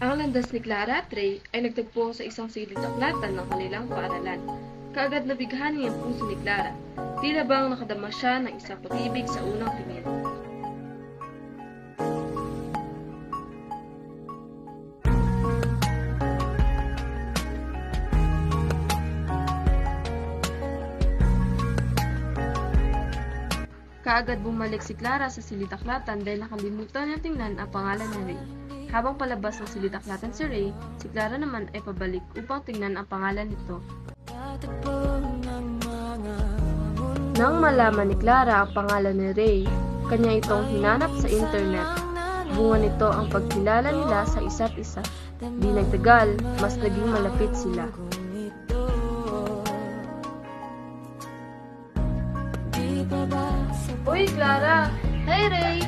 Ang landas ni Clara at Ray ay nagtagpo sa isang silid-aklatan ng kanilang paaralan. Kaagad nabighani ang puso ni Clara. Tila bang nakadama siya ng isang pag-ibig sa unang tingin. Kaagad bumalik si Clara sa silid-aklatan dahil nakalimutan niya tingnan ang pangalan ni Ray. Habang palabas ng silid-aklatan si Ray, si Clara naman ay pabalik upang tingnan ang pangalan nito. Nang malaman ni Clara ang pangalan ni Ray, kanya itong hinanap sa internet. Bunga nito ang pagkilala nila sa isa't isa. Di nagtagal, mas naging malapit sila. Uy, Clara! Hey, Ray!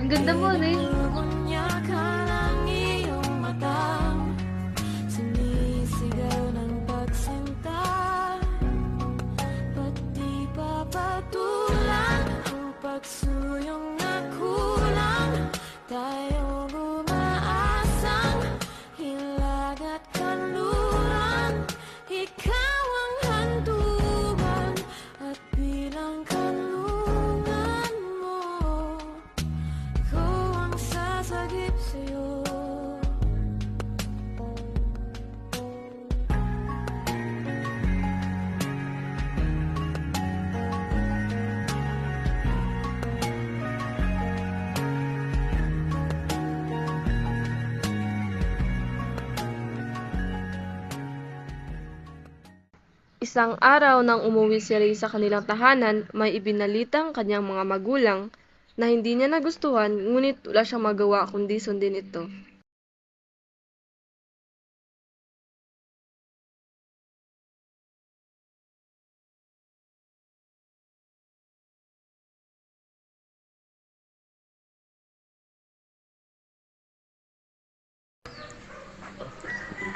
Ang ganda mo, Ray! Pagsuyong na kulang, tayo umaasang hilag at kanluran. Ikaw ang handugan at bilang kanlungan mo, ko ang sasagip sa'yo. Isang araw nang umuwi si Ray sa kanilang tahanan, may ibinalitang kanyang mga magulang na hindi niya nagustuhan, ngunit wala siyang magawa kundi sundin ito.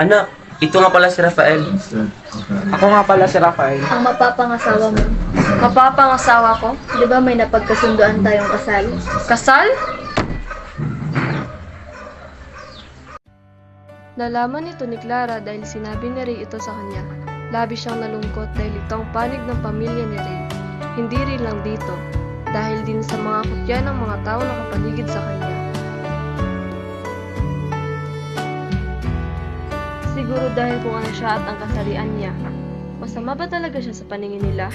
Anak, ito nga pala si Rafael. Ako nga pala si Rafael. Ang mapapangasawa mo. Mapapangasawa ko? Di ba may napagkasunduan tayong kasal? Kasal? Nalaman ito ni Clara dahil sinabi ni Ray ito sa kanya. Labis siyang nalungkot dahil ito ang panig ng pamilya ni Ray. Hindi rin lang dito, dahil din sa mga kutya ng mga tao na kapaligid sa kanya. Siguro dahil kung ano siya at ang kasarian niya. Masama ba talaga siya sa paningin nila?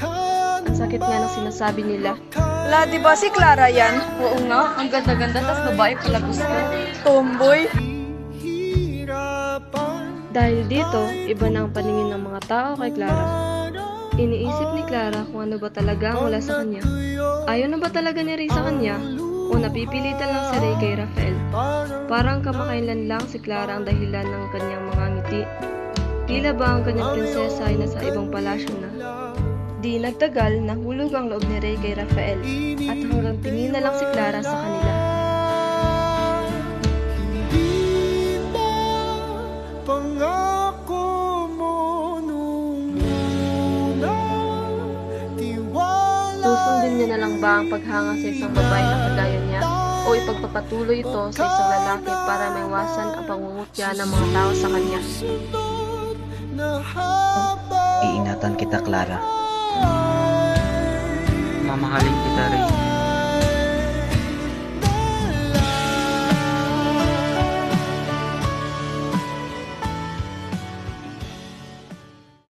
Ang sakit nga ng sinasabi nila. Wala, di ba si Clara yan? Oo nga, ang ganda-ganda tas babae pala gusto. Tomboy. Dahil dito, iba na ang paningin ng mga tao kay Clara. Iniisip ni Clara kung ano ba talaga ang wala sa kanya. Ayaw na ba talaga ni Ray sa kanya? O napipilitan lang si Ray kay Rafael? Parang kamakailan lang si Clara ang dahilan ng kanyang mga ngiti. Tila ba ang kanyang prinsesa ay nasa ibang palasyo na? Di nagtagal, nahulog ang loob ni Ray kay Rafael at hanggang tingin na lang si Clara sa kanila. Susundin niya na lang ba ang paghanga sa isang babae na kagaya niya? O ipagpapatuloy ito sa isang lalaki para maiwasan ang pangungutya ng mga tao sa kanya? Iingatan kita, Clara. Mamahalin kita, Ray.